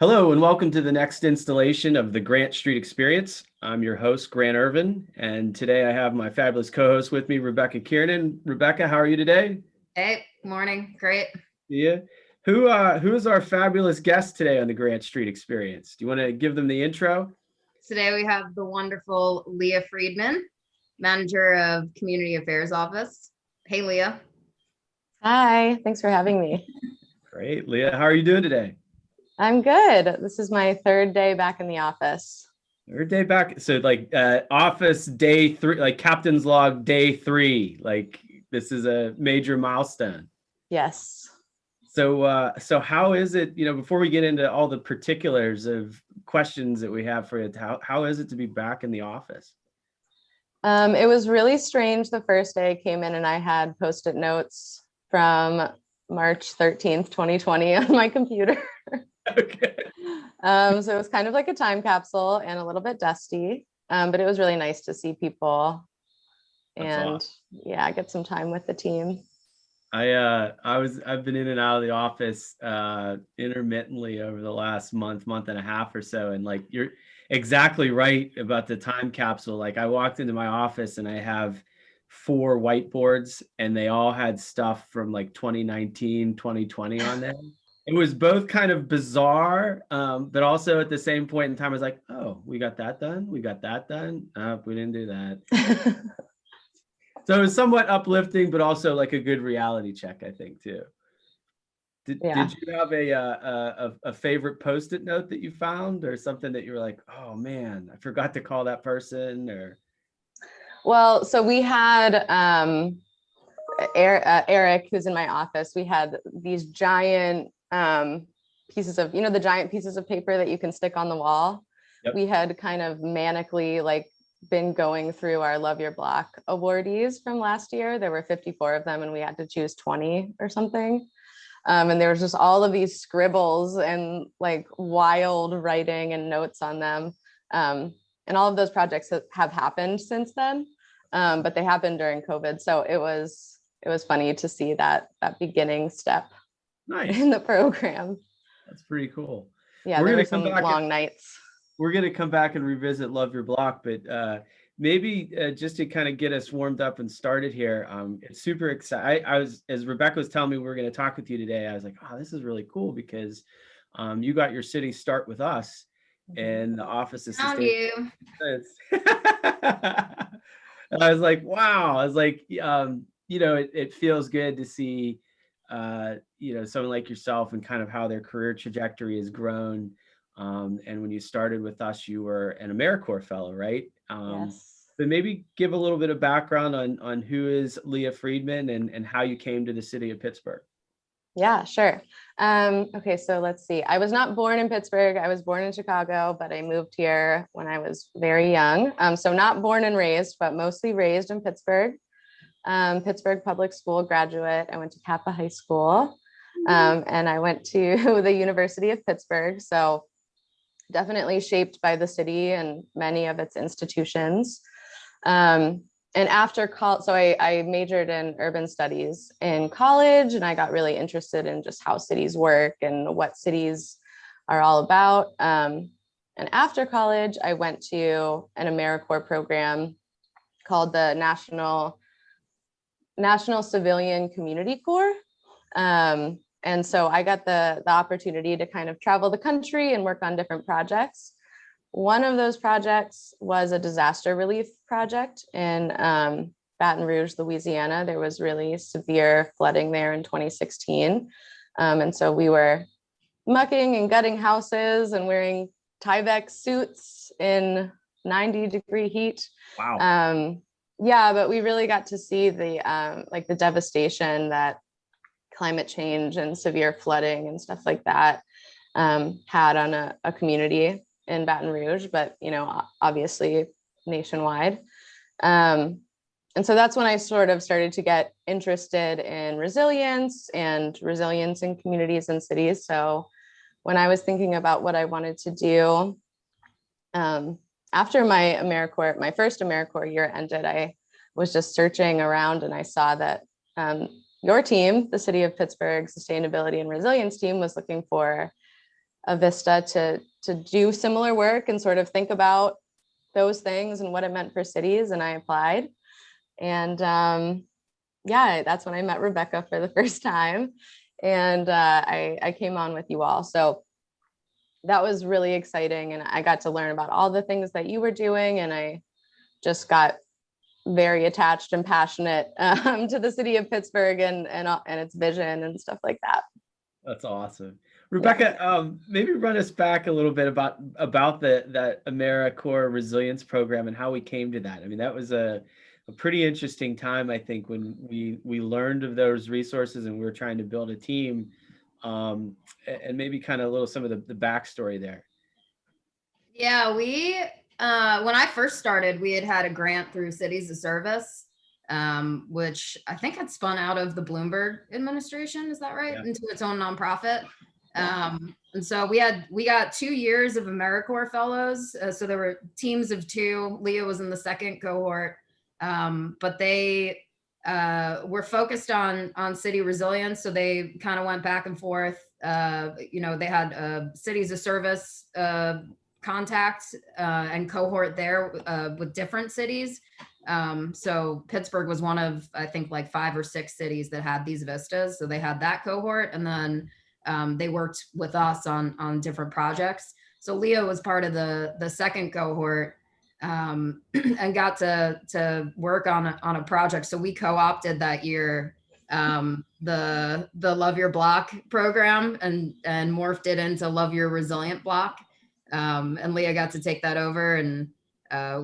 Hello and welcome to the next installation of the Grant Street Experience. I'm your host, Grant Ervin, and today I have my fabulous co-host with me, Rebecca Kiernan. Rebecca, how are you today? Hey, morning. Great. Yeah. Who is our fabulous guest today on the Grant Street Experience? Do you want to give them the intro? Today we have the wonderful Leah Friedman, Manager of Community Affairs Office. Hey, Leah. Hi, thanks for having me. Great. Leah, how are you doing today? I'm good. This is my third day back in the office. Third day back. So office day 3, like captain's log day 3. Like this is a major milestone. Yes. So how is it, before we get into all the particulars of questions that we have for you, how is it to be back in the office? It was really strange the first day I came in and I had Post-it notes from March 13th, 2020 on my computer. Okay. So it was kind of like a time capsule and a little bit dusty, but it was really nice to see people and awesome. get some time with the team. I've been in and out of the office intermittently over the last month and a half or so, and like you're exactly right about the time capsule. Like I walked into my office and I have 4 whiteboards and they all had stuff from like 2019, 2020 on there. It was both kind of bizarre, but also at the same point in time, I was like, oh, we got that done. We got that done. We didn't do that. So it was somewhat uplifting, but also like a good reality check, I think, too. Did you have a favorite Post-it note that you found, or something that you were like, oh man, I forgot to call that person? Or well, so we had Eric, who's in my office. We had these giant pieces of, the giant pieces of paper that you can stick on the wall. Yep. We had kind of manically been going through our Love Your Block awardees from last year. There were 54 of them and we had to choose 20 or something. And there was just all of these scribbles and wild writing and notes on them. And all of those projects have happened since then, but they happened during COVID. So it was funny to see that beginning step in the program. That's pretty cool. Yeah, there were some long nights. We're going to come back and revisit Love Your Block, but maybe just to kind of get us warmed up and started here, it's super exciting. As Rebecca was telling me we were going to talk with you today, I was like, oh, this is really cool because you got your city start with us and the Office of Sustainability. I was like, wow. I was like, it feels good to see, someone like yourself and kind of how their career trajectory has grown. And when you started with us, you were an AmeriCorps fellow, right? Yes. But maybe give a little bit of background on who is Leah Friedman and how you came to the city of Pittsburgh. Yeah, sure. Okay, so let's see. I was not born in Pittsburgh. I was born in Chicago, but I moved here when I was very young. So not born and raised, but mostly raised in Pittsburgh. Pittsburgh Public School graduate. I went to Kappa High School, and I went to the University of Pittsburgh. So definitely shaped by the city and many of its institutions. And after college, so I majored in urban studies in college, and I got really interested in just how cities work and what cities are all about. And after college, I went to an AmeriCorps program called the National Civilian Community Corps. And so I got the opportunity to kind of travel the country and work on different projects. One of those projects was a disaster relief project in Baton Rouge, Louisiana. There was really severe flooding there in 2016. And so we were mucking and gutting houses and wearing Tyvek suits in 90-degree heat. Wow. Yeah, but we really got to see the devastation that climate change and severe flooding and stuff like that had on a community in Baton Rouge, but obviously nationwide. And so that's when I sort of started to get interested in resilience in communities and cities. So when I was thinking about what I wanted to do, after my first AmeriCorps year ended, I was just searching around and I saw that your team, the City of Pittsburgh Sustainability and Resilience team, was looking for a vista to do similar work and sort of think about those things and what it meant for cities. And I applied. And yeah, that's when I met Rebecca for the first time. And I came on with you all. So that was really exciting. And I got to learn about all the things that you were doing. And I just got very attached and passionate to the city of Pittsburgh and its vision and stuff like that. That's awesome. Rebecca, maybe run us back a little bit about that AmeriCorps Resilience Program and how we came to that. I mean, that was a pretty interesting time, I think, when we learned of those resources and we were trying to build a team, and maybe kind of a little some of the backstory there. Yeah, we when I first started, we had a grant through Cities of Service, which I think had spun out of the Bloomberg administration. Is that right? Yeah. Into its own nonprofit. And so we got 2 years of AmeriCorps fellows. So there were teams of 2. Leah was in the second cohort, but they were focused on city resilience. So they kind of went back and forth. They had Cities of Service contact and cohort there with different cities. So Pittsburgh was one of, I think, like 5 or 6 cities that had these vistas. So they had that cohort, and then they worked with us on different projects. So Leah was part of the second cohort, and got to work on a project. So we co-opted that year the Love Your Block program and morphed it into Love Your Resilient Block. And Leah got to take that over, and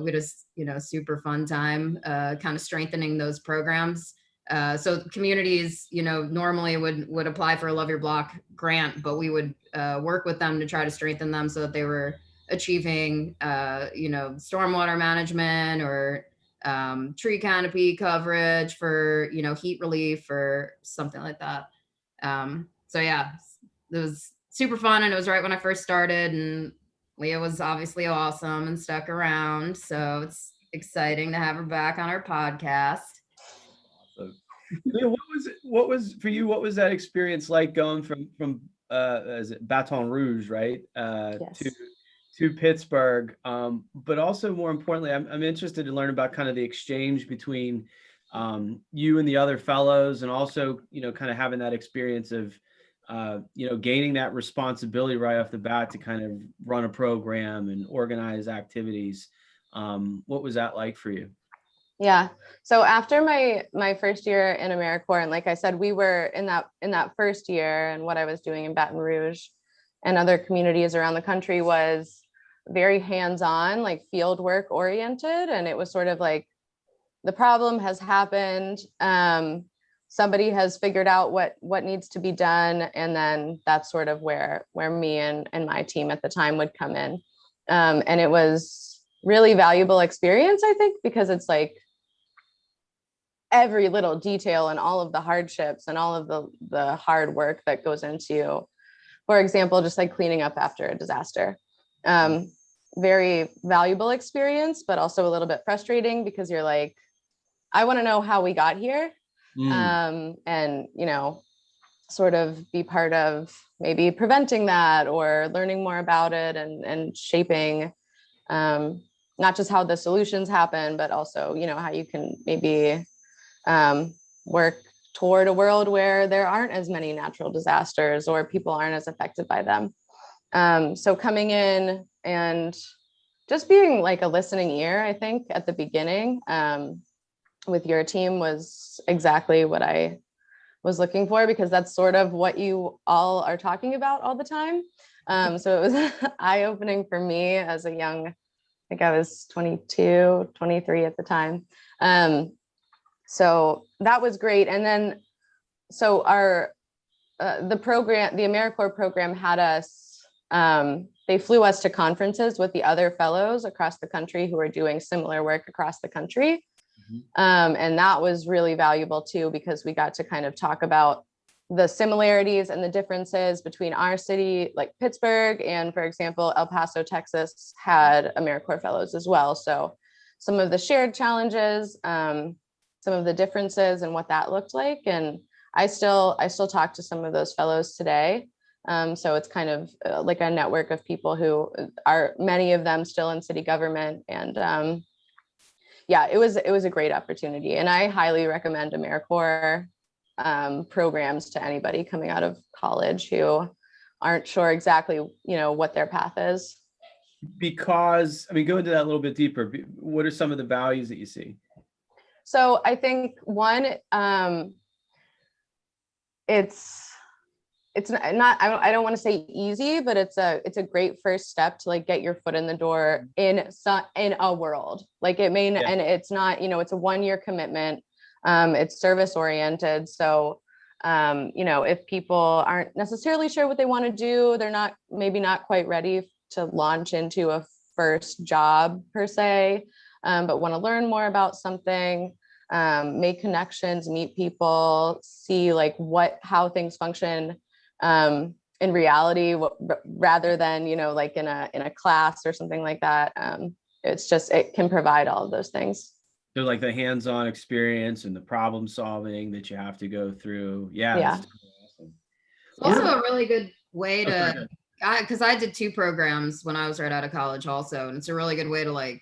we just, super fun time, kind of strengthening those programs. So communities, normally would apply for a Love Your Block grant, but we would work with them to try to strengthen them so that they were achieving, stormwater management or tree canopy coverage for, heat relief or something like that. So yeah, it was super fun, and it was right when I first started, and Leah was obviously awesome and stuck around. So it's exciting to have her back on our podcast. Leah, what was for you? What was that experience like going from is it Baton Rouge, right? Yes. to Pittsburgh. But also more importantly, I'm interested to learn about kind of the exchange between you and the other fellows, and also, kind of having that experience of, gaining that responsibility right off the bat to kind of run a program and organize activities. What was that like for you? Yeah. So after my first year in AmeriCorps, and like I said, we were in that first year, and what I was doing in Baton Rouge and other communities around the country was very hands-on, like field work oriented. And it was sort of like, the problem has happened. Somebody has figured out what needs to be done. And then that's sort of where me and my team at the time would come in. And it was really valuable experience, I think, because it's like every little detail and all of the hardships and all of the hard work that goes into, for example, just like cleaning up after a disaster. Very valuable experience, but also a little bit frustrating, because you're like, I want to know how we got here. And, sort of be part of maybe preventing that or learning more about it and shaping, not just how the solutions happen, but also, how you can maybe work toward a world where there aren't as many natural disasters or people aren't as affected by them. So coming in and just being like a listening ear, I think at the beginning, with your team was exactly what I was looking for, because that's sort of what you all are talking about all the time. So it was eye-opening for me as a young, I think I was 22, 23 at the time. So that was great. And then, so the program, the AmeriCorps program had us, they flew us to conferences with the other fellows across the country who are doing similar work across the country. And that was really valuable too, because we got to kind of talk about the similarities and the differences between our city, like Pittsburgh, and for example, El Paso, Texas had AmeriCorps fellows as well. So some of the shared challenges, some of the differences and what that looked like. And I still talk to some of those fellows today. So it's kind of like a network of people who are, many of them still in city government. And yeah, it was a great opportunity. And I highly recommend AmeriCorps programs to anybody coming out of college who aren't sure exactly, what their path is. Because, I mean, go into that a little bit deeper. What are some of the values that you see? So I think one, it's not, I don't want to say easy, but it's a great first step to like get your foot in the door in a world. Like it may, and it's not, it's a 1-year commitment. It's service oriented. So, if people aren't necessarily sure what they want to do, they're maybe not quite ready to launch into a first job per se, but want to learn more about something, make connections, meet people, see like how things function in reality, rather than, like in a class or something like that. It can provide all of those things. So like the hands-on experience and the problem solving that you have to go through. Yeah. Yeah. Awesome. It's also a really good way to, because I did 2 programs when I was right out of college also. And it's a really good way to like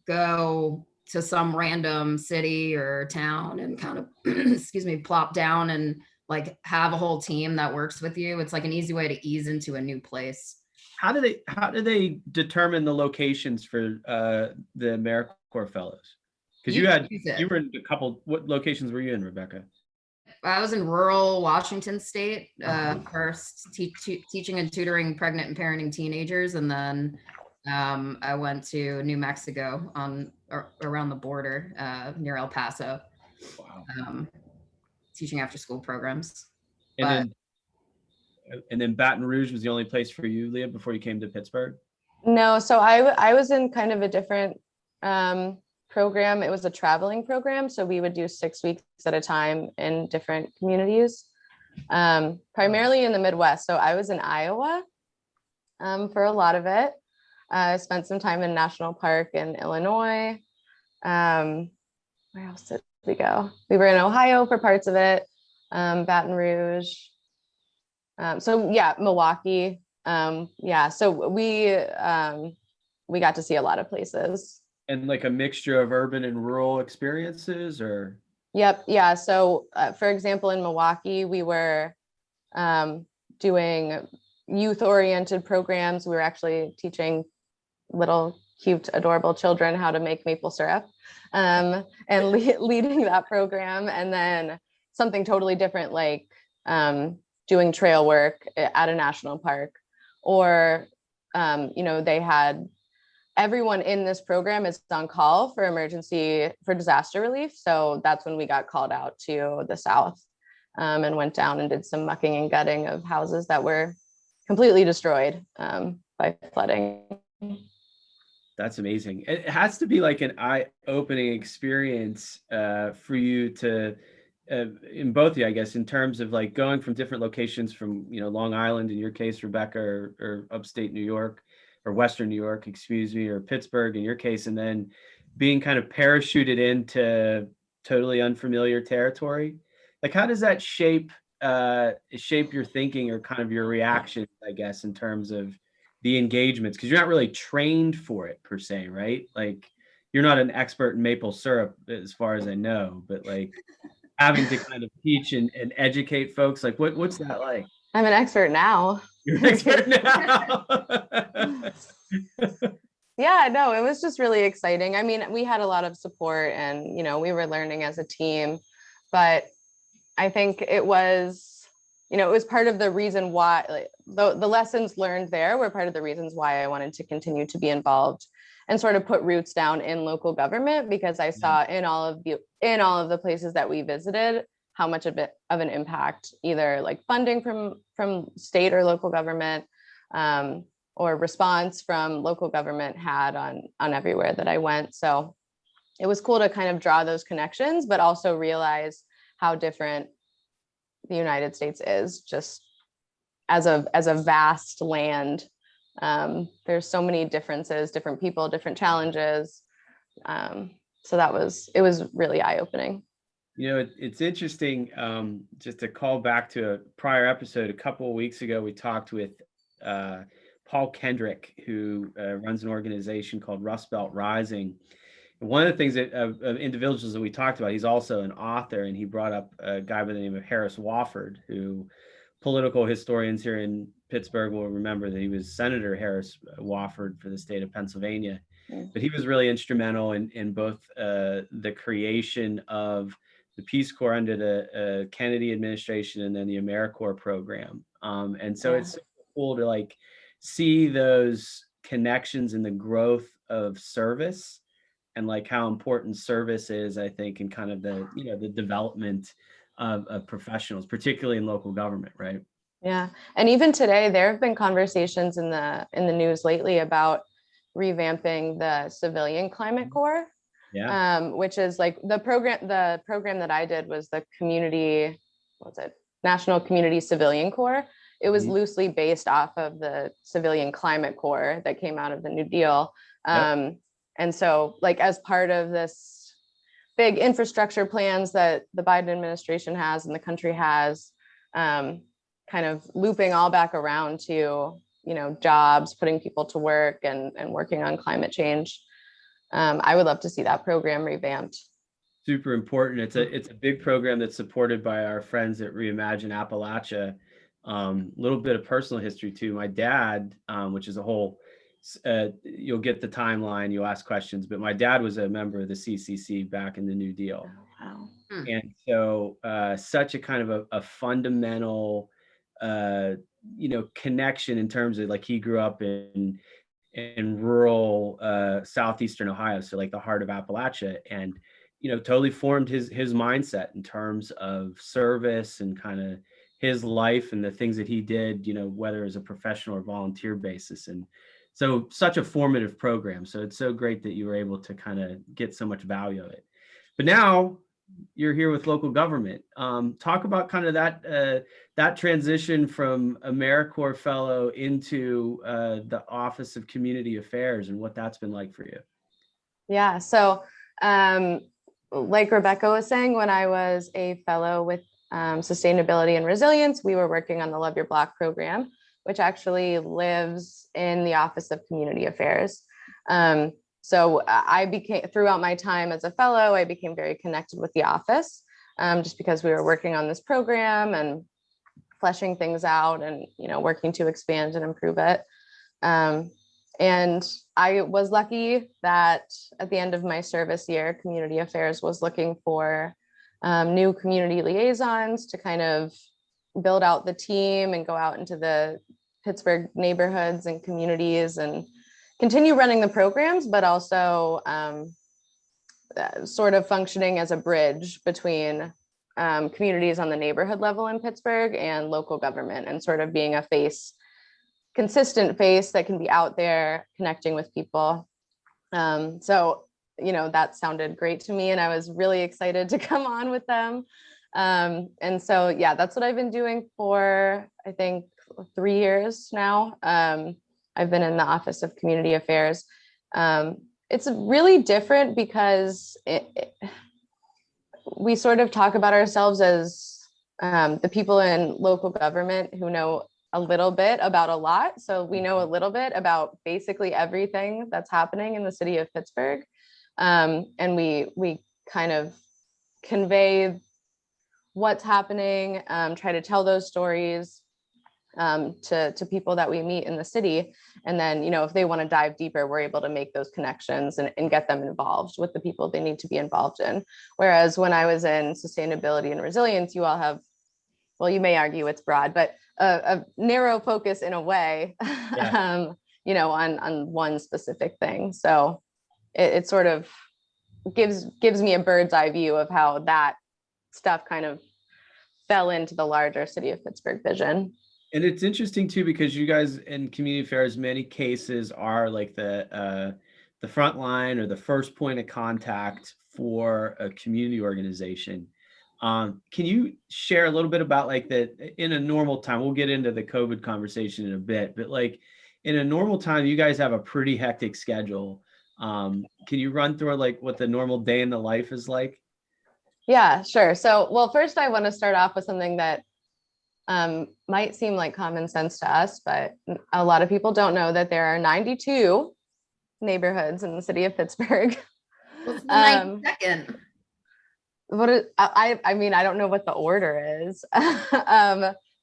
go to some random city or town and kind of, excuse me, plop down and like have a whole team that works with you. It's like an easy way to ease into a new place. How do they determine the locations for the AmeriCorps fellows? Because you were in a couple. What locations were you in, Rebecca? I was in rural Washington State first, teaching and tutoring pregnant and parenting teenagers, and then I went to New Mexico around the border near El Paso. Wow. Teaching after school programs. And then Baton Rouge was the only place for you, Leah, before you came to Pittsburgh? No, so I was in kind of a different program. It was a traveling program. So we would do 6 weeks at a time in different communities, primarily in the Midwest. So I was in Iowa for a lot of it. I spent some time in National Park in Illinois. Where else did we go? We were in Ohio for parts of it, Baton Rouge. So yeah, Milwaukee. So we got to see a lot of places. And like a mixture of urban and rural experiences, or? Yep. Yeah. So for example, in Milwaukee, we were doing youth-oriented programs. We were actually teaching little cute, adorable children how to make maple syrup, and leading that program. And then something totally different, like doing trail work at a national park, or they had everyone in this program is on call for disaster relief. So that's when we got called out to the South and went down and did some mucking and gutting of houses that were completely destroyed by flooding. That's amazing. It has to be like an eye-opening experience for you to, in both of you, I guess, in terms of like going from different locations from, Long Island, in your case, Rebecca, or upstate New York, or Western New York, excuse me, or Pittsburgh in your case, and then being kind of parachuted into totally unfamiliar territory. Like, how does that shape your thinking or kind of your reaction, I guess, in terms of the engagements? Because you're not really trained for it per se, right? Like, you're not an expert in maple syrup as far as I know, but like having to kind of teach and educate folks, like what's that like? I'm an expert now. You're an expert now. Yeah, no, it was just really exciting. I mean, we had a lot of support and, we were learning as a team, but I think it was part of the reason why, like, the lessons learned there were part of the reasons why I wanted to continue to be involved and sort of put roots down in local government, because I saw in all of the places that we visited how much of an impact either like funding from state or local government or response from local government had on everywhere that I went. So it was cool to kind of draw those connections, but also realize how different the United States is just as a vast land. There's so many differences, different people, different challenges. So it was really eye-opening. It's interesting. Just to call back to a prior episode, a couple of weeks ago, we talked with Paul Kendrick, who runs an organization called Rust Belt Rising. And one of the things that of individuals that we talked about, he's also an author, and he brought up a guy by the name of Harris Wofford, who political historians here in Pittsburgh will remember that he was Senator Harris Wofford for the state of Pennsylvania. But he was really instrumental in both the creation of the Peace Corps under the Kennedy administration and then the AmeriCorps program. And so it's so cool to like see those connections in the growth of service and like how important service is, I think, in kind of the, the development of professionals, particularly in local government, right? Yeah. And even today, there have been conversations in the news lately about revamping the Civilian Climate Corps. Yeah. Which is like the program that I did was the National Community Civilian Corps. It was loosely based off of the Civilian Climate Corps that came out of the New Deal. And so like as part of this big infrastructure plans that the Biden administration has and the country has, kind of looping all back around to, jobs, putting people to work and working on climate change. I would love to see that program revamped. Super important. It's a big program that's supported by our friends at Reimagine Appalachia. Little bit of personal history too. My dad, which is a whole, you'll get the timeline, you'll ask questions, but my dad was a member of the CCC back in the New Deal. Oh, wow. And so such a kind of a fundamental, connection in terms of like he grew up in rural southeastern Ohio, so like the heart of Appalachia, and totally formed his mindset in terms of service and kind of his life and the things that he did, whether as a professional or volunteer basis. And so such a formative program. So it's so great that you were able to kind of get so much value of it. But now you're here with local government. Talk about kind of that transition from AmeriCorps fellow into the Office of Community Affairs and what that's been like for you. Yeah. So like Rebecca was saying, when I was a fellow with Sustainability and Resilience, we were working on the Love Your Block program, which actually lives in the Office of Community Affairs. So throughout my time as a fellow, I became very connected with the office, just because we were working on this program and fleshing things out and, working to expand and improve it. And I was lucky that at the end of my service year, Community Affairs was looking for new community liaisons to kind of build out the team and go out into the Pittsburgh neighborhoods and communities and continue running the programs, but also sort of functioning as a bridge between communities on the neighborhood level in Pittsburgh and local government, and sort of being a consistent face that can be out there connecting with people. So, that sounded great to me, and I was really excited to come on with them. And so, yeah, that's what I've been doing for, I think, 3 years now. I've been in the Office of Community Affairs. It's really different because we sort of talk about ourselves as the people in local government who know a little bit about a lot. So we know a little bit about basically everything that's happening in the city of Pittsburgh. And we kind of convey what's happening, try to tell those stories to people that we meet in the city. And then, if they want to dive deeper, we're able to make those connections and get them involved with the people they need to be involved in. Whereas when I was in Sustainability and Resilience, you all have, well, you may argue it's broad, but a narrow focus in a way, yeah. On one specific thing. So it sort of gives me a bird's eye view of how that stuff kind of fell into the larger city of Pittsburgh vision. And it's interesting too, because you guys in community affairs, many cases are like the front line or the first point of contact for a community organization. Can you share a little bit about like in a normal time? We'll get into the COVID conversation in a bit, but like in a normal time, you guys have a pretty hectic schedule. Can you run through like what the normal day in the life is like? Yeah, sure. So, well, first I want to start off with something that might seem like common sense to us, but a lot of people don't know that there are 92 neighborhoods in the city of Pittsburgh. What's the 92nd? I mean, I don't know what the order is.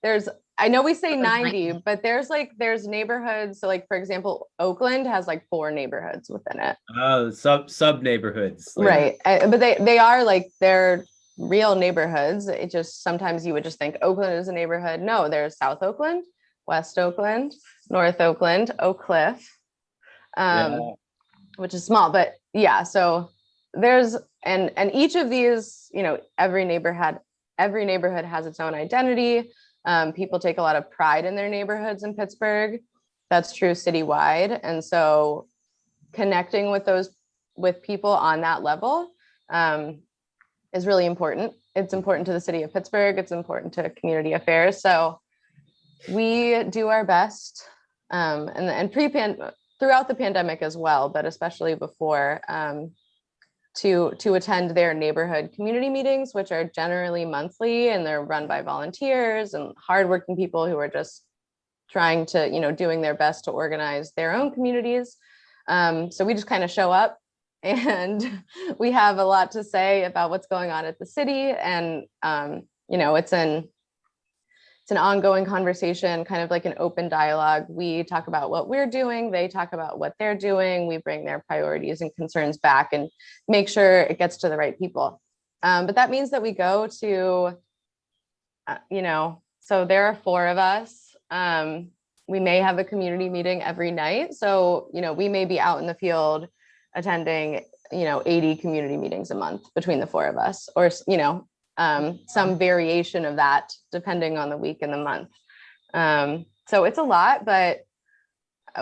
There's, I know we say 90, but there's neighborhoods. So like, for example, Oakland has like 4 neighborhoods within it. Oh, sub neighborhoods. Right. But they are like, they're real neighborhoods. It just, sometimes you would just think Oakland is a neighborhood. No, there's South Oakland, West Oakland, North Oakland, Oak Cliff, which is small, but yeah. So there's, and each of these, you know, every neighborhood has its own identity. People take a lot of pride in their neighborhoods in Pittsburgh. That's true citywide. And so connecting with people on that level is really important. It's important to the city of Pittsburgh. It's important to community affairs. So we do our best, and throughout the pandemic as well, but especially before, to attend their neighborhood community meetings, which are generally monthly, and they're run by volunteers and hardworking people who are just trying to, you know, doing their best to organize their own communities. So we just kind of show up, and we have a lot to say about what's going on at the city. And, you know, it's an ongoing conversation, kind of like an open dialogue. We talk about what we're doing, they talk about what they're doing. We bring their priorities and concerns back and make sure it gets to the right people. But that means that we go to, you know, so there are 4 of us. We may have a community meeting every night. So, you know, we may be out in the field attending, you know, 80 community meetings a month between the 4 of us, or, you know, some variation of that depending on the week and the month. So it's a lot, but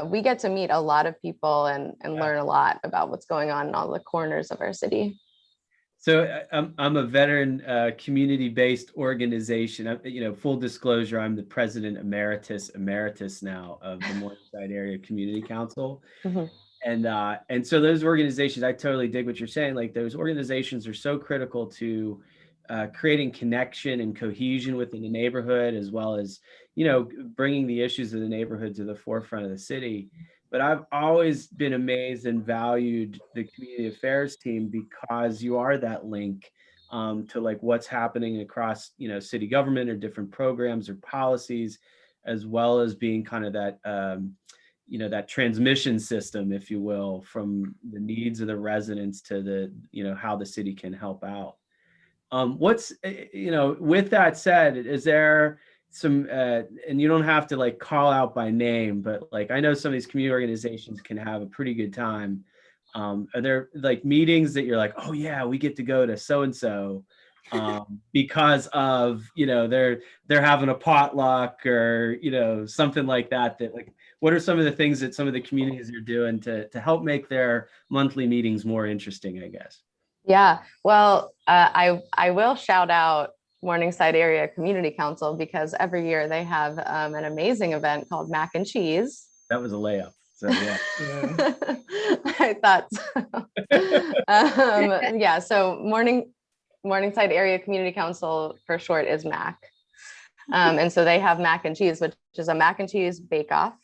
we get to meet a lot of people and learn a lot about what's going on in all the corners of our city. So I'm a veteran community-based organization. You know, full disclosure, I'm the president emeritus now of the Morningside Area Community Council. Mm-hmm. And so those organizations, I totally dig what you're saying. Like, those organizations are so critical to creating connection and cohesion within the neighborhood, as well as, you know, bringing the issues of the neighborhood to the forefront of the city. But I've always been amazed and valued the community affairs team, because you are that link to like what's happening across, you know, city government or different programs or policies, as well as being kind of that, you know, that transmission system, if you will, from the needs of the residents to the, you know, how the city can help out. What's, you know, with that said, is there some, and you don't have to like call out by name, but like, I know some of these community organizations can have a pretty good time. Are there like meetings that you're like, oh yeah, we get to go to so-and-so because of, you know, they're having a potluck or, you know, something like that, like, what are some of the things that some of the communities are doing to help make their monthly meetings more interesting, I guess? Yeah, well, I will shout out Morningside Area Community Council, because every year they have an amazing event called Mac and Cheese. That was a layup. So yeah. I thought so. Yeah, so Morningside Area Community Council for short is MAC. And so they have Mac and Cheese, which is a mac and cheese bake-off.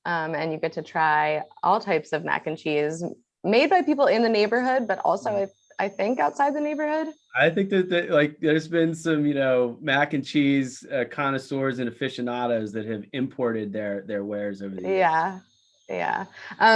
And you get to try all types of mac and cheese made by people in the neighborhood, but also I think outside the neighborhood. I think that like there's been some, you know, mac and cheese connoisseurs and aficionados that have imported their wares over the years. Yeah.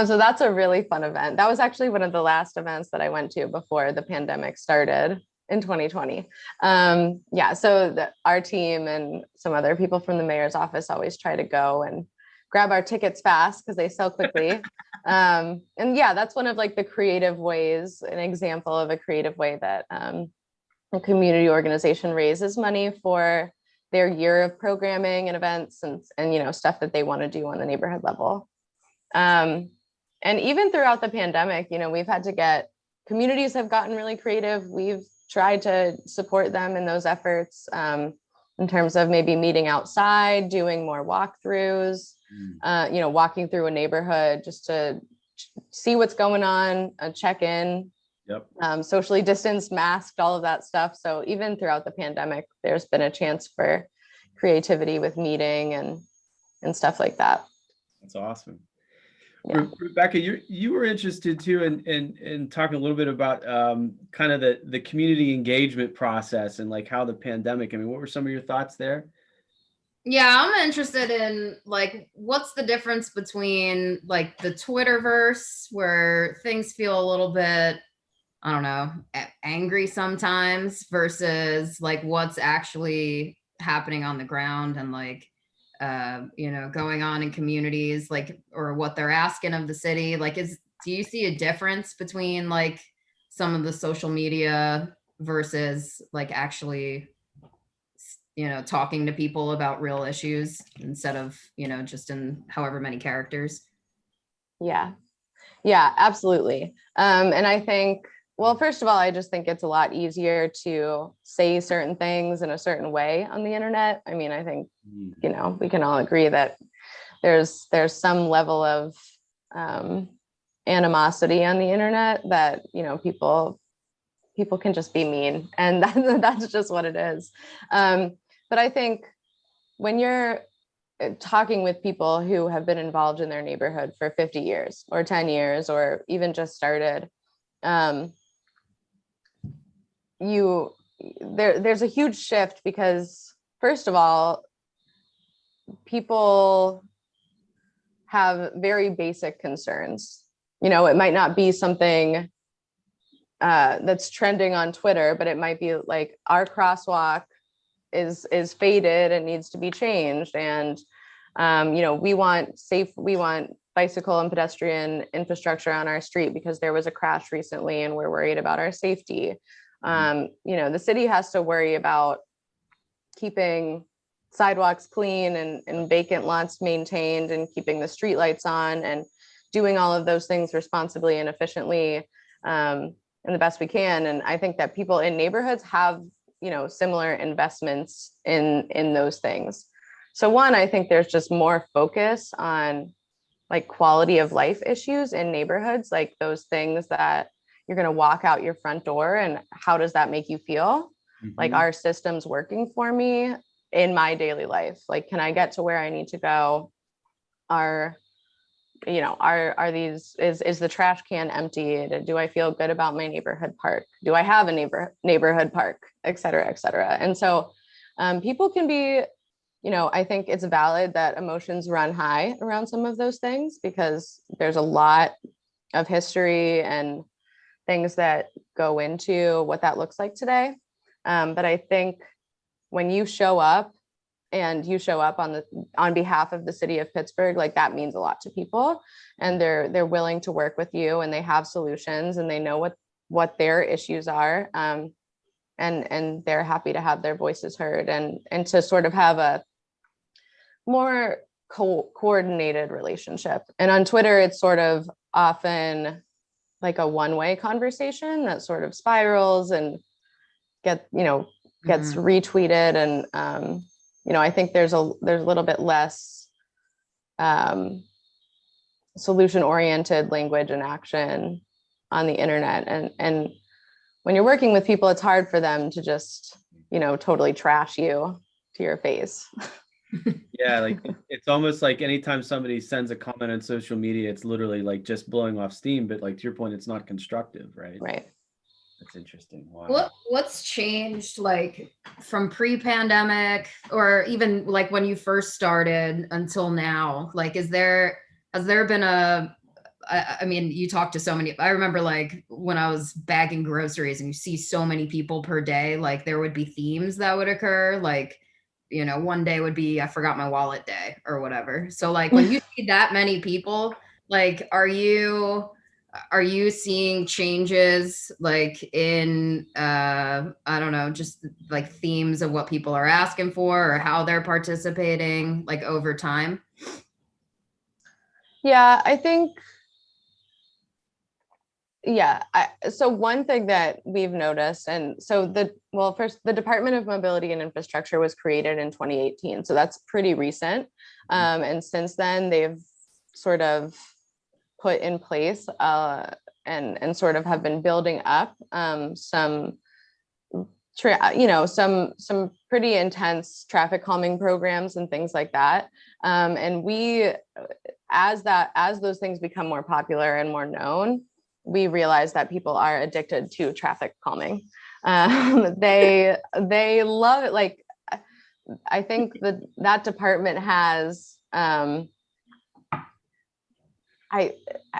So that's a really fun event. That was actually one of the last events that I went to before the pandemic started in 2020. So our team and some other people from the mayor's office always try to go and grab our tickets fast because they sell quickly. And yeah, that's one of like the creative ways, an example of a creative way that a community organization raises money for their year of programming and events and you know, stuff that they want to do on the neighborhood level. And even throughout the pandemic, you know, we've had to communities have gotten really creative. We've tried to support them in those efforts in terms of maybe meeting outside, doing more walkthroughs, you know, walking through a neighborhood just to see what's going on, check in, Yep. Socially distanced, masked, all of that stuff. So even throughout the pandemic, there's been a chance for creativity with meeting and stuff like that. That's awesome. Yeah. Rebecca, you were interested too in talking a little bit about kind of the community engagement process and like how the pandemic, I mean, what were some of your thoughts there? Yeah, I'm interested in like what's the difference between like the Twitterverse where things feel a little bit, I don't know, angry sometimes versus like what's actually happening on the ground and like going on in communities, like, or what they're asking of the city. Like, do you see a difference between like some of the social media versus like actually talking to people about real issues instead of just in however many characters? Yeah. Yeah, absolutely. And I think, well, first of all, I just think it's a lot easier to say certain things in a certain way on the internet. I mean, I think, we can all agree that there's some level of animosity on the internet that, people can just be mean, and that's just what it is. But I think when you're talking with people who have been involved in their neighborhood for 50 years or 10 years or even just started, there's a huge shift because, first of all, people have very basic concerns. It might not be something that's trending on Twitter, but it might be like our crosswalk is faded and needs to be changed, and we want bicycle and pedestrian infrastructure on our street because there was a crash recently and we're worried about our safety. The city has to worry about keeping sidewalks clean and vacant lots maintained and keeping the street lights on and doing all of those things responsibly and efficiently, and the best we can. And I think that people in neighborhoods have, similar investments in those things. So one, I think there's just more focus on like quality of life issues in neighborhoods, like those things that you're going to walk out your front door and how does that make you feel? Like, are systems working for me in my daily life? Like, can I get to where I need to go? Are these, is the trash can emptied? Do I feel good about my neighborhood park? Do I have a neighborhood park, et cetera, et cetera? And so people can be, I think it's valid that emotions run high around some of those things because there's a lot of history and things that go into what that looks like today. But I think when you show up and you show up on behalf of the city of Pittsburgh, like that means a lot to people, and they're willing to work with you and they have solutions and they know what their issues are. And they're happy to have their voices heard and to sort of have a more coordinated relationship. And on Twitter, it's sort of often like a one-way conversation that sort of spirals and gets retweeted. And, I think there's a little bit less solution-oriented language and action on the internet. And when you're working with people, it's hard for them to just, totally trash you to your face. Yeah, like it's almost like anytime somebody sends a comment on social media, it's literally like just blowing off steam. But like to your point, it's not constructive, right? Right. That's interesting. Wow. What's changed like from pre-pandemic or even like when you first started until now? Like, has there been I mean, you talk to so many, I remember like when I was bagging groceries and you see so many people per day, like there would be themes that would occur. Like, one day would be, I forgot my wallet day or whatever. So like when you see that many people, like, are you seeing changes like in, I don't know, just like themes of what people are asking for or how they're participating like over time? Yeah, I think, so one thing that we've noticed, and so first, the Department of Mobility and Infrastructure was created in 2018. So that's pretty recent. And since then, they've sort of put in place and sort of have been building up some pretty intense traffic calming programs and things like that. And we, as those things become more popular and more known, we realize that people are addicted to traffic calming. They love it. Like, I think that department has,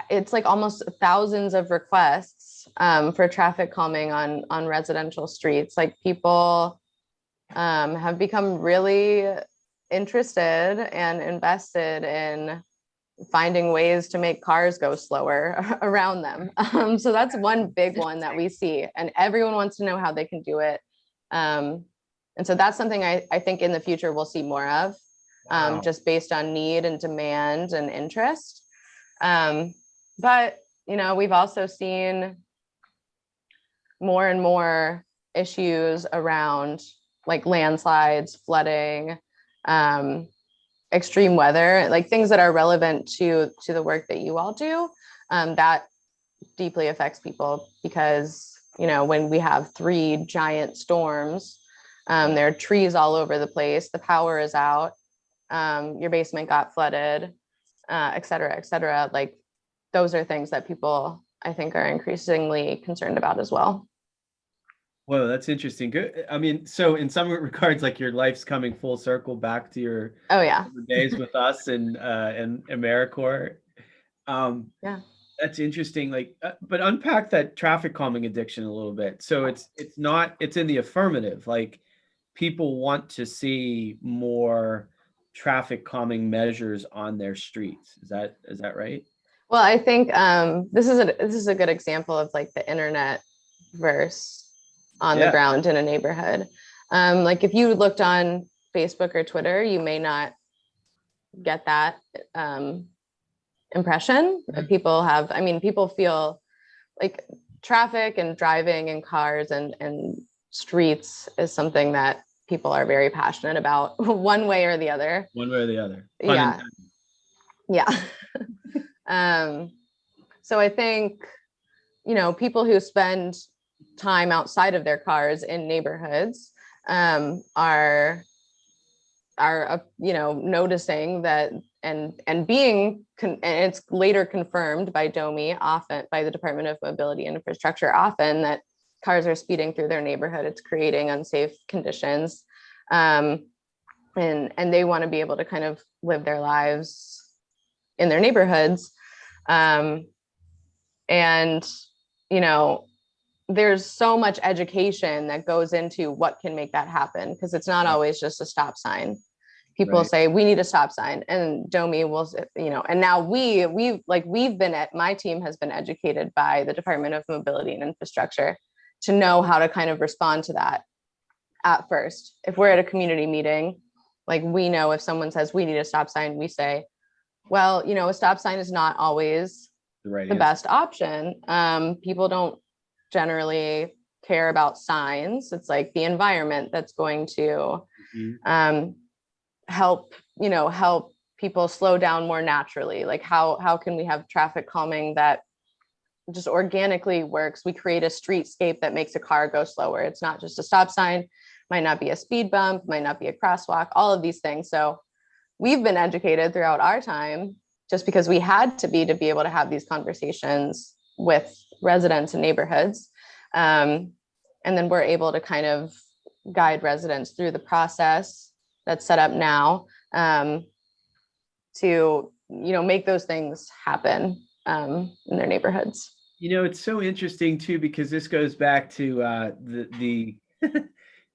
it's like almost thousands of requests for traffic calming on residential streets. Like, people have become really interested and invested in finding ways to make cars go slower around them. So that's one big one that we see, and everyone wants to know how they can do it. And so that's something I think in the future we'll see more of, just based on need and demand and interest. But, we've also seen more and more issues around like landslides, flooding, extreme weather, like things that are relevant to the work that you all do. That deeply affects people because, when we have 3 giant storms, there are trees all over the place, the power is out, your basement got flooded, et cetera. Like, those are things that people, I think, are increasingly concerned about as well. Whoa, that's interesting. Good. I mean, so in some regards, like, your life's coming full circle back to your days with us and AmeriCorps. Yeah. That's interesting. Like, but unpack that traffic calming addiction a little bit. So it's in the affirmative. Like, people want to see more traffic calming measures on their streets. Is that right? Well, I think this is a good example of like the internet versus on the ground in a neighborhood. Like, if you looked on Facebook or Twitter, you may not get that impression. People feel like traffic and driving and cars and streets is something that people are very passionate about one way or the other. Yeah. So I think, people who spend time outside of their cars in neighborhoods are noticing that and being and it's later confirmed by DOMI, often by the Department of Mobility and Infrastructure, often, that cars are speeding through their neighborhood. It's creating unsafe conditions, and they want to be able to kind of live their lives in their neighborhoods. And there's so much education that goes into what can make that happen, because it's not always just a stop sign. People say we need a stop sign, and DOMI will, and now my team has been educated by the Department of Mobility and Infrastructure to know how to kind of respond to that at first. If we're at a community meeting, like, we know if someone says we need a stop sign, we say, well, a stop sign is not always the best option. People don't generally care about signs. It's like the environment that's going to help people slow down more naturally. Like, how can we have traffic calming that just organically works? We create a streetscape that makes a car go slower. It's not just a stop sign, might not be a speed bump, might not be a crosswalk, all of these things. So we've been educated throughout our time, just because we had to be able to have these conversations with residents and neighborhoods. And then we're able to kind of guide residents through the process that's set up now, to, make those things happen in their neighborhoods. It's so interesting too, because this goes back to the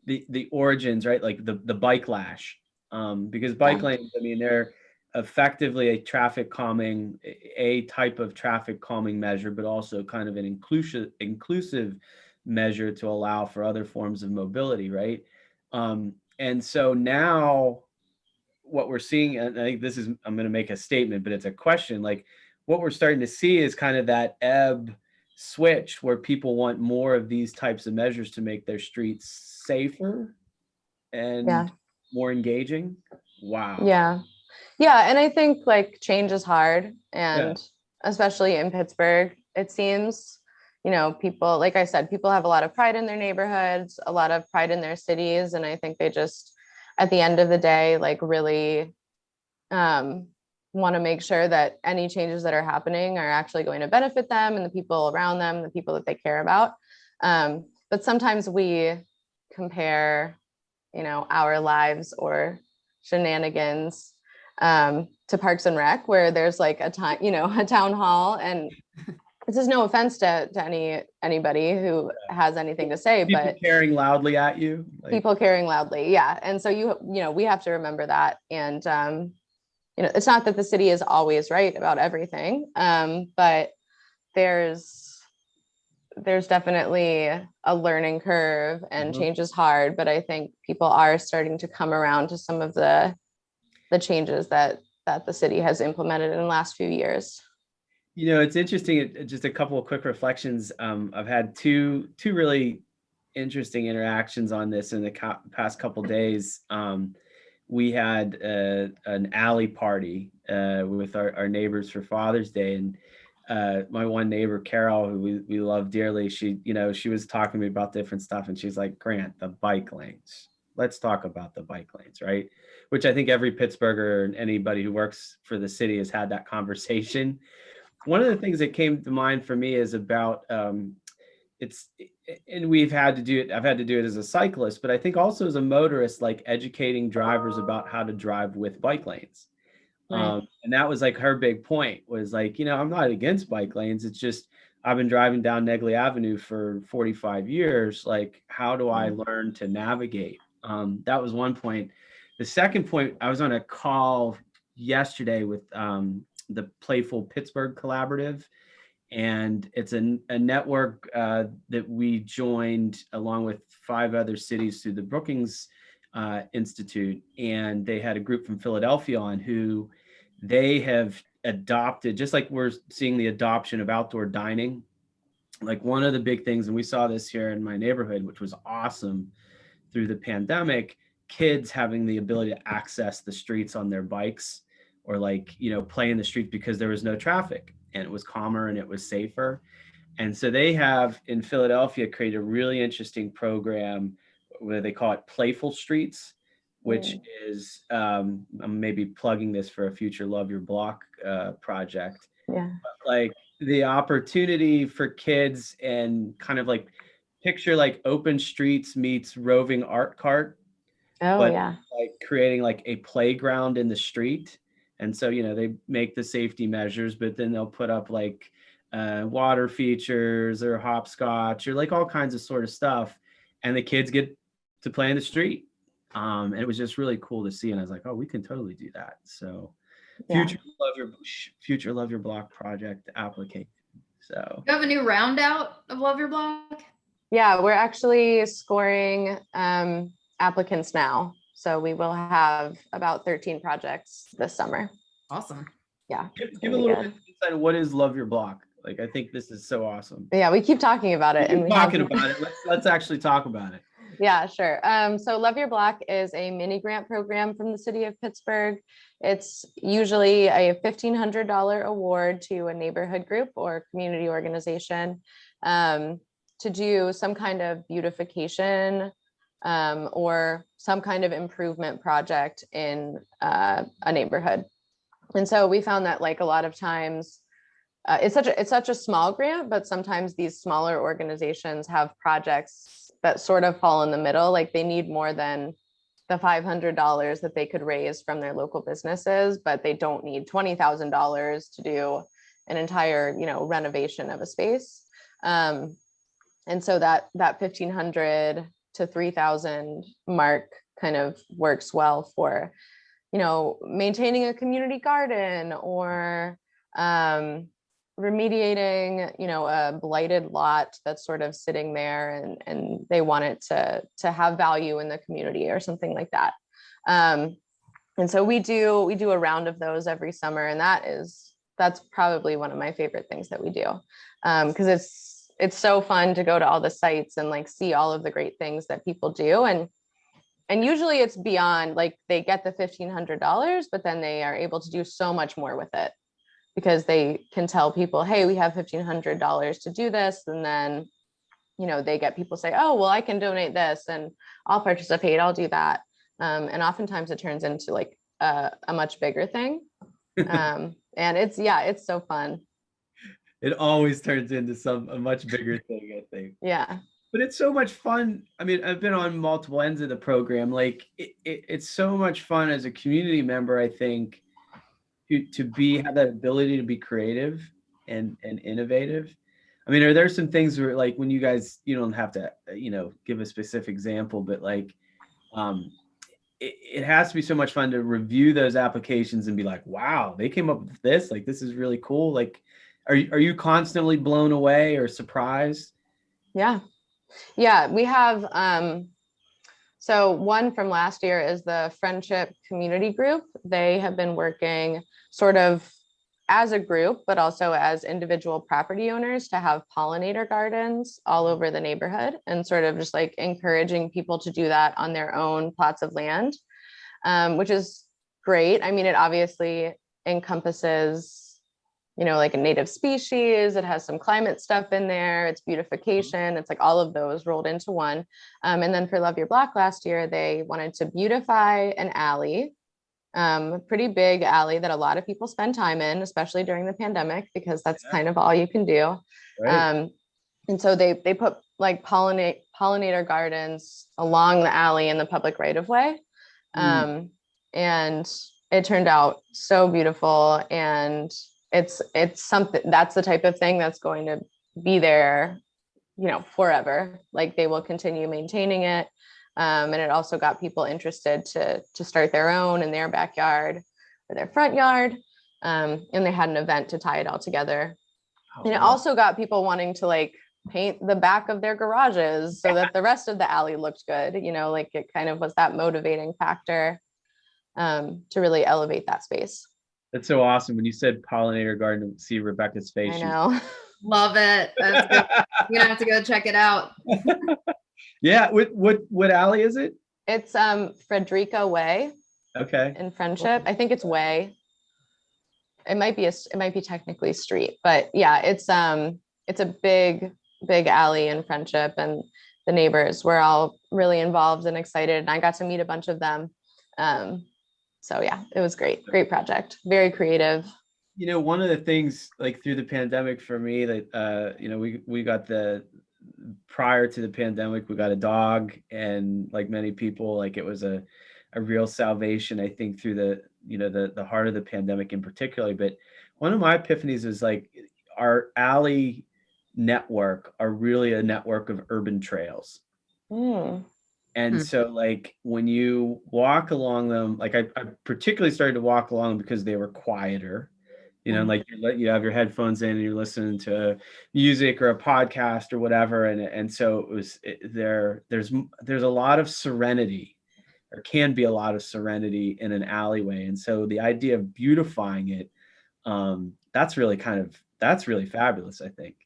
the origins, right? Like the bike lash, because bike lanes, they're effectively a type of traffic calming measure, but also kind of an inclusive measure to allow for other forms of mobility, right? And so now what we're seeing, and I think I'm going to make a statement, but it's a question, like, what we're starting to see is kind of that ebb switch where people want more of these types of measures to make their streets safer and more engaging. Wow. Yeah. And I think, like, change is hard, and especially in Pittsburgh, it seems. People, like I said, people have a lot of pride in their neighborhoods, a lot of pride in their cities. And I think they just, at the end of the day, like really want to make sure that any changes that are happening are actually going to benefit them and the people around them, the people that they care about. But sometimes we compare, our lives or shenanigans to Parks and Rec, where there's like a town hall, and this is no offense to anybody who has anything to say, people but caring loudly at you, people caring loudly. Yeah. And so, we have to remember that. And, it's not that the city is always right about everything. But there's definitely a learning curve, and change is hard, but I think people are starting to come around to some of the changes that the city has implemented in the last few years. It's interesting. Just a couple of quick reflections. I've had two really interesting interactions on this in the past couple days. We had an alley party with our neighbors for Father's Day, and my one neighbor, Carol, who we love dearly, she was talking to me about different stuff, and she's like, Grant, the bike lanes. Let's talk about the bike lanes, right? Which I think every Pittsburgher and anybody who works for the city has had that conversation. One of the things that came to mind for me is about and I've had to do it as a cyclist, but I think also as a motorist, like educating drivers about how to drive with bike lanes. Right. And that was like her big point, was like, I'm not against bike lanes. It's just, I've been driving down Negley Avenue for 45 years. Like, how do I learn to navigate? That was one point. The second point, I was on a call yesterday with the Playful Pittsburgh Collaborative, and it's a network that we joined along with 5 other cities through the Brookings Institute. And they had a group from Philadelphia on who they have adopted, just like we're seeing the adoption of outdoor dining. Like, one of the big things, and we saw this here in my neighborhood, which was awesome through the pandemic, kids having the ability to access the streets on their bikes, or like, play in the streets because there was no traffic and it was calmer and it was safer. And so they have in Philadelphia created a really interesting program where they call it Playful Streets, which is, I'm maybe plugging this for a future Love Your Block project. Yeah. But like the opportunity for kids, and kind of like picture like open streets meets roving art cart. But Yeah. like creating like a playground in the street. And so, they make the safety measures, but then they'll put up like water features or hopscotch or like all kinds of sort of stuff. And the kids get to play in the street. And it was just really cool to see. And I was like, oh, we can totally do that. So future Love Your Block project application. So You have a new round out of Love Your Block? Yeah, we're actually scoring applicants now. So we will have about 13 projects this summer. Awesome. Yeah. Give a little bit of insight of what is Love Your Block. Like, I think this is so awesome. Yeah, we keep talking about it. About it. Let's actually talk about it. Yeah, sure. So Love Your Block is a mini grant program from the city of Pittsburgh. It's usually a $1,500 award to a neighborhood group or community organization to do some kind of beautification or some kind of improvement project in a neighborhood. And so we found that, like, a lot of times it's such a small grant, but sometimes these smaller organizations have projects that sort of fall in the middle. Like, they need more than the $500 that they could raise from their local businesses, but they don't need $20,000 to do an entire, renovation of a space. And so that 1,500 to 3,000 mark kind of works well for, maintaining a community garden or remediating, a blighted lot that's sort of sitting there and they want it to have value in the community or something like that. And so we do a round of those every summer, and that's probably one of my favorite things that we do, because it's so fun to go to all the sites and like see all of the great things that people do. And usually it's beyond, like, they get the $1,500, but then they are able to do so much more with it because they can tell people, hey, we have $1,500 to do this. And then, they get people say, oh, well, I can donate this and I'll participate. I'll do that. And oftentimes it turns into like a much bigger thing. And it's so fun. It always turns into a much bigger thing, I think. Yeah. But it's so much fun. I mean, I've been on multiple ends of the program. Like it's so much fun as a community member, I think, to have that ability to be creative and innovative. I mean, are there some things where, like, when you guys, you don't have to, give a specific example, but like, it has to be so much fun to review those applications and be like, wow, they came up with this. Like, this is really cool. Like, are you constantly blown away or surprised? Yeah. We have, so one from last year is the Friendship Community Group. They have been working sort of as a group, but also as individual property owners to have pollinator gardens all over the neighborhood, and sort of just like encouraging people to do that on their own plots of land, which is great. I mean, it obviously encompasses, like a native species. It has some climate stuff in there. It's beautification. It's like all of those rolled into one. And then for Love Your Block last year, they wanted to beautify an alley, a pretty big alley that a lot of people spend time in, especially during the pandemic, because that's kind of all you can do. Right. And so they put like pollinator gardens along the alley in the public right of way. And it turned out so beautiful. And it's something that's the type of thing that's going to be there, forever. Like, they will continue maintaining it. And it also got people interested to start their own in their backyard or their front yard. And they had an event to tie it all together. Oh, and it wow. also got people wanting to like paint the back of their garages so that the rest of the alley looked good. Like, it kind of was that motivating factor to really elevate that space. That's so awesome. When you said pollinator garden, see Rebecca's face. I know. Love it. That's good. You're gonna have to go check it out. Yeah. What alley is it? It's Frederica Way. Okay. In Friendship. I think it's Way. It might be technically street, but yeah, it's a big alley in Friendship, and the neighbors were all really involved and excited, and I got to meet a bunch of them. So yeah, it was great project, very creative. One of the things, like, through the pandemic for me that, we got prior to the pandemic, we got a dog, and like many people, like, it was a real salvation, I think, through the heart of the pandemic in particular. But one of my epiphanies is like, our alley network are really a network of urban trails. And so, like, when you walk along them, like, I particularly started to walk along them because they were quieter, like, you have your headphones in and you're listening to music or a podcast or whatever. And so there's a lot of serenity, or can be a lot of serenity, in an alleyway. And so the idea of beautifying it, that's really fabulous, I think.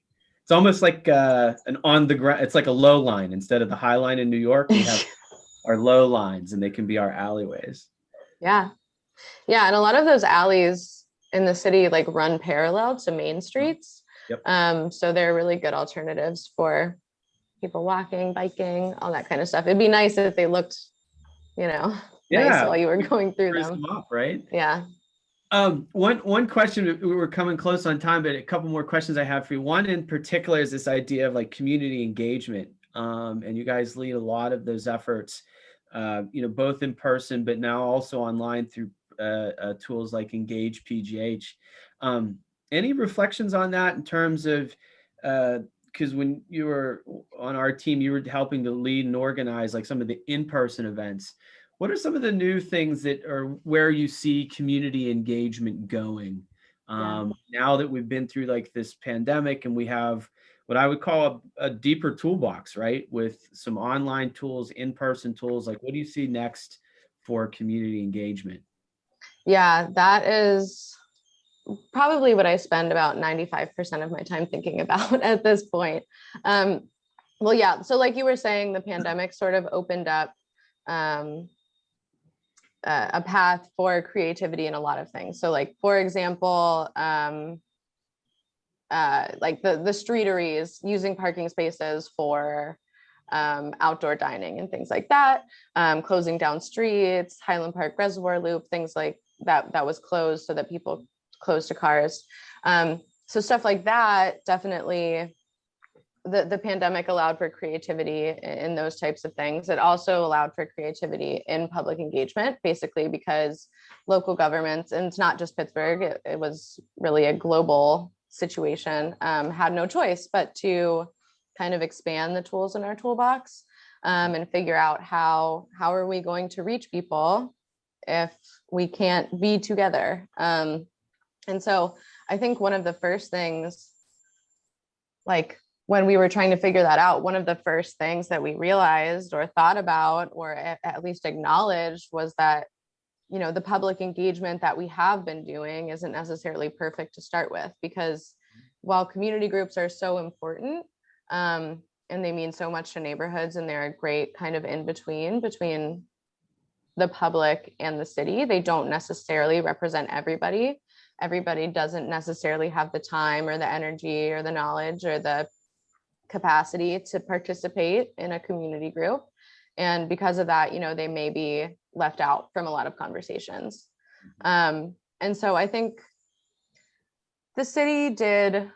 It's almost like an on the ground. It's like a low line. Instead of the high line in New York, we have our low lines, and they can be our alleyways. Yeah. And a lot of those alleys in the city like run parallel to main streets. Yep. So they're really good alternatives for people walking, biking, all that kind of stuff. It'd be nice if they looked, nice while you were going through them. Up, right? Yeah. One question, we were coming close on time, but a couple more questions I have for you. One in particular is this idea of like community engagement. And you guys lead a lot of those efforts, both in person, but now also online through tools like Engage PGH. Any reflections on that in terms of, because when you were on our team, you were helping to lead and organize like some of the in-person events. What are some of the new things that are where you see community engagement going now that we've been through like this pandemic, and we have what I would call a deeper toolbox, right? With some online tools, in-person tools, like what do you see next for community engagement? Yeah, that is probably what I spend about 95% of my time thinking about at this point. So like you were saying, the pandemic sort of opened up a path for creativity in a lot of things. So like, for example, like the streeteries, using parking spaces for outdoor dining and things like that, closing down streets, Highland Park Reservoir Loop, things like that was closed so that people close to cars. So stuff like that, definitely the pandemic allowed for creativity in those types of things. It also allowed for creativity in public engagement, basically because local governments, and it's not just Pittsburgh, it was really a global situation, had no choice but to kind of expand the tools in our toolbox, and figure out how are we going to reach people if we can't be together. And so I think one of the first things, like when we were trying to figure that out, one of the first things that we realized or thought about, or at least acknowledged, was that, you know, the public engagement that we have been doing isn't necessarily perfect to start with, because while community groups are so important, and they mean so much to neighborhoods, and they're a great kind of in between the public and the city, they don't necessarily represent everybody. Everybody doesn't necessarily have the time or the energy or the knowledge or the capacity to participate in a community group. And because of that, you know, they may be left out from a lot of conversations. And so I think the city did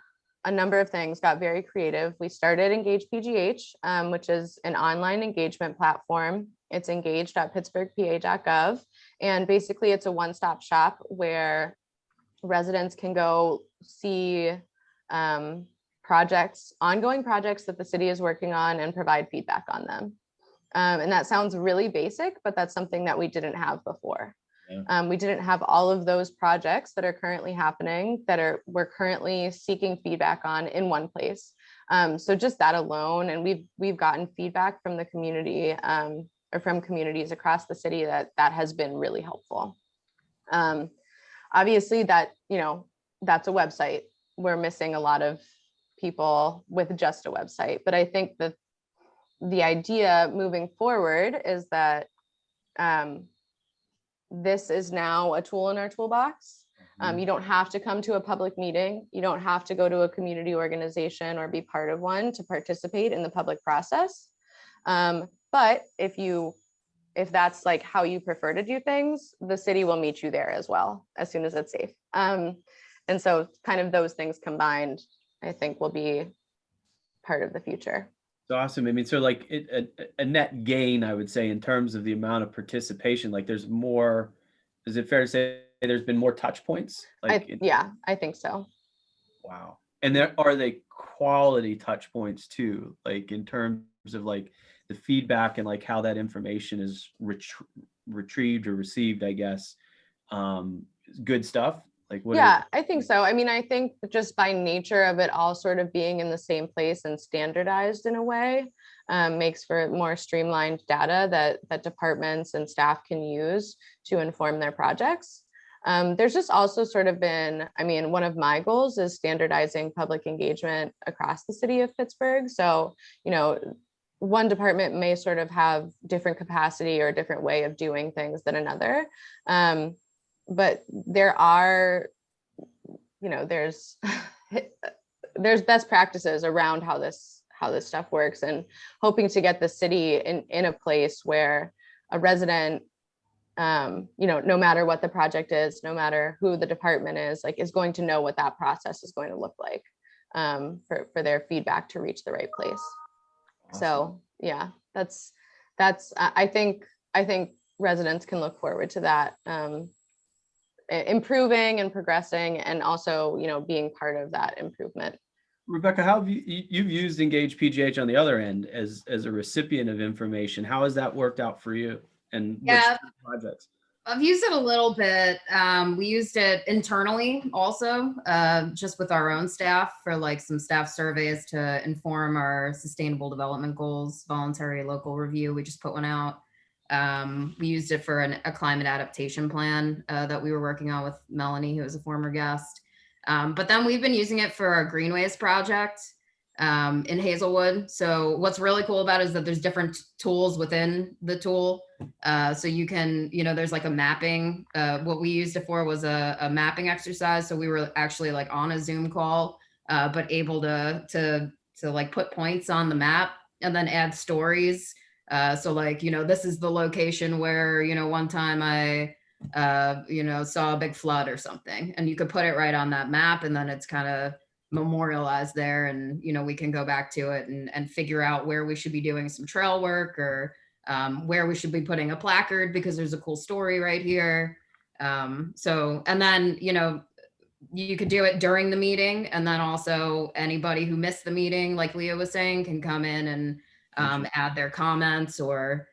a number of things, got very creative. We started Engage PGH, which is an online engagement platform. It's engaged.pittsburghpa.gov. And basically it's a one-stop shop where residents can go see projects, ongoing projects that the city is working on, and provide feedback on them. And that sounds really basic, but that's something that we didn't have before. Yeah. We didn't have all of those projects that are currently happening we're currently seeking feedback on in one place. So just that alone, and we've gotten feedback from the community, or from communities across the city, that has been really helpful. Obviously that, you know, that's a website. We're missing a lot of people with just a website, but I think that the idea moving forward is that this is now a tool in our toolbox. You don't have to come to a public meeting. You don't have to go to a community organization or be part of one to participate in the public process. But if that's like how you prefer to do things, the city will meet you there as well, as soon as it's safe. And so kind of those things combined, I think, will be part of the future. It's awesome. I mean, so like a net gain, I would say, in terms of the amount of participation, like there's more, is it fair to say there's been more touch points? Yeah, I think so. Wow. And are they quality touch points too, like in terms of like the feedback and like how that information is retrieved or received, I guess. Good stuff. Like what? Yeah, I think so. I mean, I think just by nature of it all sort of being in the same place and standardized in a way, makes for more streamlined data that departments and staff can use to inform their projects. There's just also sort of been, I mean, one of my goals is standardizing public engagement across the city of Pittsburgh. So, you know, one department may sort of have different capacity or different way of doing things than another. But there are, you know, there's best practices around how this stuff works, and hoping to get the city in a place where a resident, you know, no matter what the project is, no matter who the department is, like, is going to know what that process is going to look like, for their feedback to reach the right place. Awesome. So yeah, that's I think residents can look forward to that, improving and progressing, and also, you know, being part of that improvement. Rebecca, how have you've used Engage PGH on the other end as a recipient of information? How has that worked out for you? And yeah, projects? I've used it a little bit. We used it internally also, just with our own staff for like some staff surveys to inform our sustainable development goals, voluntary local review. We just put one out. We used it for a climate adaptation plan that we were working on with Melanie, who was a former guest. But then we've been using it for our Greenways project. in Hazelwood. So what's really cool about it is that there's different tools within the tool. So you can, there's like a mapping. What we used it for was a mapping exercise. So we were actually like on a Zoom call, but able to like put points on the map and then add stories. So like, this is the location where, one time I, saw a big flood or something, and you could put it right on that map, and then it's kind of memorialized there, and we can go back to it and figure out where we should be doing some trail work, or where we should be putting a placard because there's a cool story right here. So, and then you could do it during the meeting, and then also anybody who missed the meeting, like Leah was saying, can come in and add their comments, or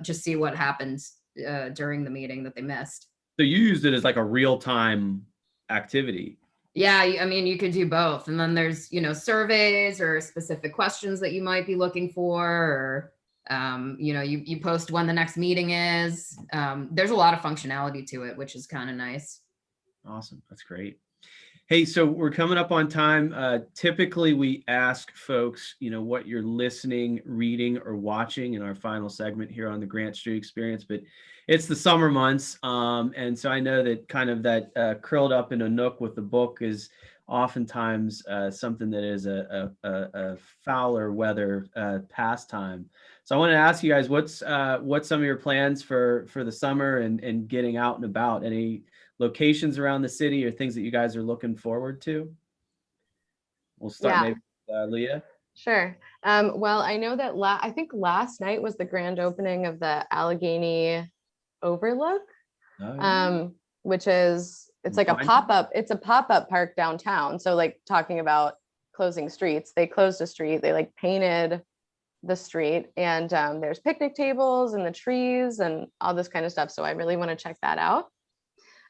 just see what happens during the meeting that they missed. So you used it as like a real-time activity. Yeah, I mean, you could do both. And then there's, surveys or specific questions that you might be looking for, or, you post when the next meeting is. There's a lot of functionality to it, which is kind of nice. Awesome. That's great. Hey, so we're coming up on time. Typically, we ask folks, what you're listening, reading, or watching in our final segment here on the Grant Street Experience, but it's the summer months. And so I know that kind of that curled up in a nook with the book is oftentimes something that is a fouler weather pastime. So I want to ask you guys, what's some of your plans for the summer and getting out and about? Any locations around the city or things that you guys are looking forward to? We'll start maybe with Leah. Sure. Well, I know that I think last night was the grand opening of the Allegheny Overlook, which is, it's like a pop-up. It's a pop-up park downtown. So like talking about closing streets, they closed a street, they like painted the street, and there's picnic tables and the trees and all this kind of stuff. So I really want to check that out.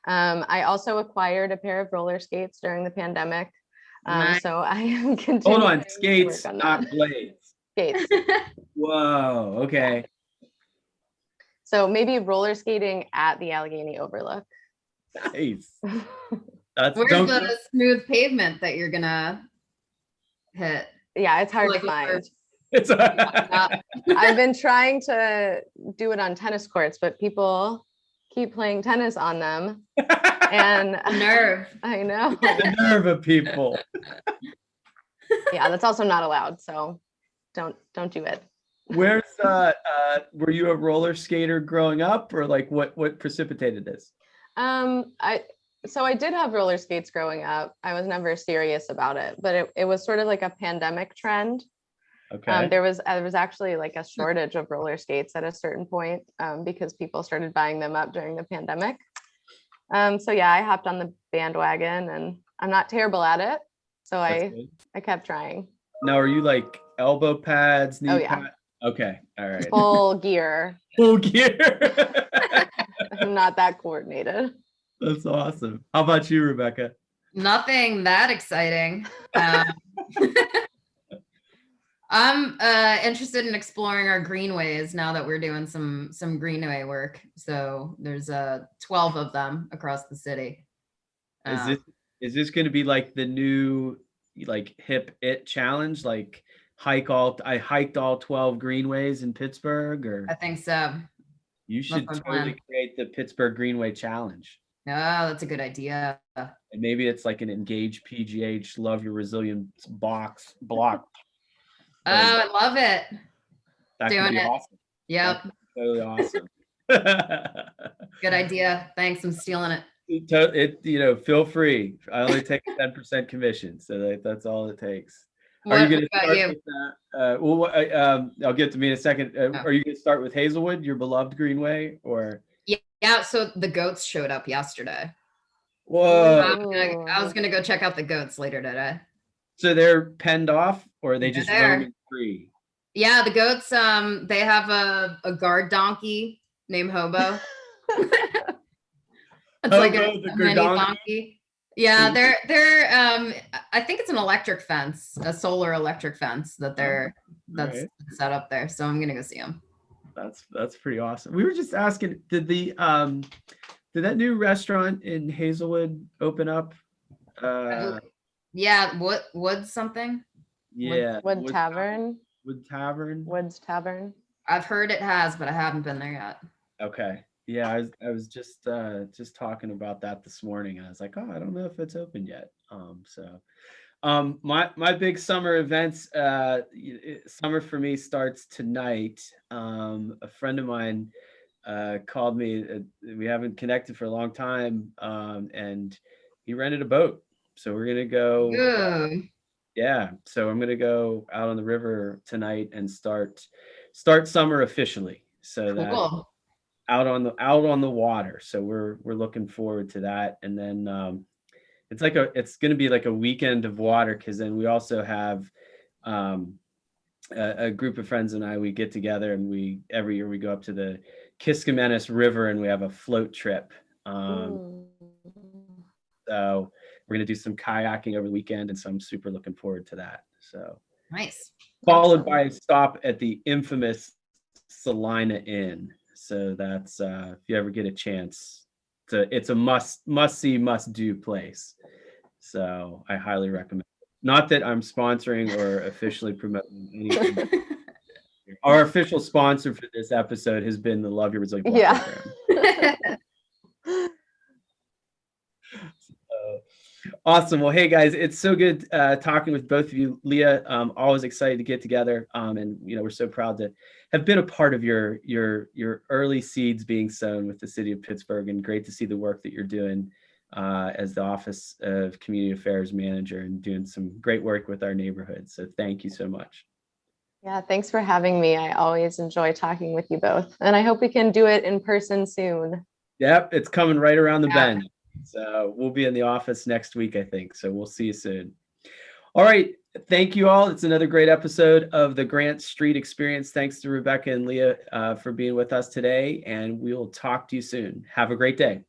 I also acquired a pair of roller skates during the pandemic. Nice. So I am continuing. Hold on, skates, not blades. Skates. Whoa, okay. So maybe roller skating at the Allegheny Overlook. Nice. Where's the smooth pavement that you're gonna hit? Yeah, it's hard to find. I've been trying to do it on tennis courts, but people keep playing tennis on them. And the nerve. I know. The nerve of people. Yeah, that's also not allowed. So don't do it. Where's were you a roller skater growing up, or like what precipitated this? So I did have roller skates growing up. I was never serious about it, but it was sort of like a pandemic trend. Okay. There was actually like a shortage of roller skates at a certain point, because people started buying them up during the pandemic. So yeah, I hopped on the bandwagon, and I'm not terrible at it. So I kept trying. Now, are you like elbow pads, knee pads? Okay. All right. Full gear. Full gear. I'm not that coordinated. That's awesome. How about you, Rebecca? Nothing that exciting. I'm interested in exploring our greenways now that we're doing some greenway work. So there's 12 of them across the city. Is this going to be like the new like hip it challenge? Like I hiked all 12 greenways in Pittsburgh, or I think so. You should totally create the Pittsburgh Greenway Challenge. Oh, that's a good idea. And maybe it's like an Engage PGH Love Your Resilience block. Oh, I love it. That could be awesome. Yep. Totally awesome. Good idea. Thanks. I'm stealing it. Feel free. I only take a 10% commission, so that's all it takes. What are you going to about start you? with that? I'll get to me in a second. Are you going to start with Hazelwood, your beloved Greenway, or? Yeah. So the goats showed up yesterday. Whoa! I was gonna go check out the goats later today. So they're penned off, or are they just roaming free? Yeah, the goats. They have a guard donkey named Hobo. It's like a mini donkey. Yeah, they're I think it's an electric fence, a solar electric fence that's set up there. So I'm gonna go see them. That's pretty awesome. We were just asking, did that new restaurant in Hazelwood open up? Yeah, Wood something. Yeah. Wood Tavern. Wood Tavern. Woods Tavern. I've heard it has, but I haven't been there yet. Okay. Yeah, I was just talking about that this morning, and I was like, oh, I don't know if it's open yet. My big summer events, summer for me starts tonight. A friend of mine called me. We haven't connected for a long time, and he rented a boat. So we're gonna go. Ooh, Yeah, so I'm gonna go out on the river tonight and start summer officially. So that cool. out on the water. So we're looking forward to that. And then it's gonna be like a weekend of water, because then we also have a group of friends and we get together, and every year we go up to the Kiskamenis River and we have a float trip. So we're gonna do some kayaking over the weekend, and so I'm super looking forward to that. So Nice. followed by a stop at the infamous Salina Inn. So that's if you ever get a chance, it's a must see, must do place. So I highly recommend it. Not that I'm sponsoring or officially promoting anything. Our official sponsor for this episode has been the Love Your Resilient Ball program. Awesome. Well, hey guys, it's so good talking with both of you. Leah, always excited to get together, and we're so proud to have been a part of your early seeds being sown with the city of Pittsburgh, and great to see the work that you're doing as the Office of Community Affairs Manager, and doing some great work with our neighborhood. So thank you so much. Yeah, thanks for having me. I always enjoy talking with you both, and I hope we can do it in person soon. Yep, it's coming right around the bend. So we'll be in the office next week, I think. So we'll see you soon. All right. Thank you all. It's another great episode of the Grant Street Experience. Thanks to Rebecca and Leah for being with us today, and we will talk to you soon. Have a great day.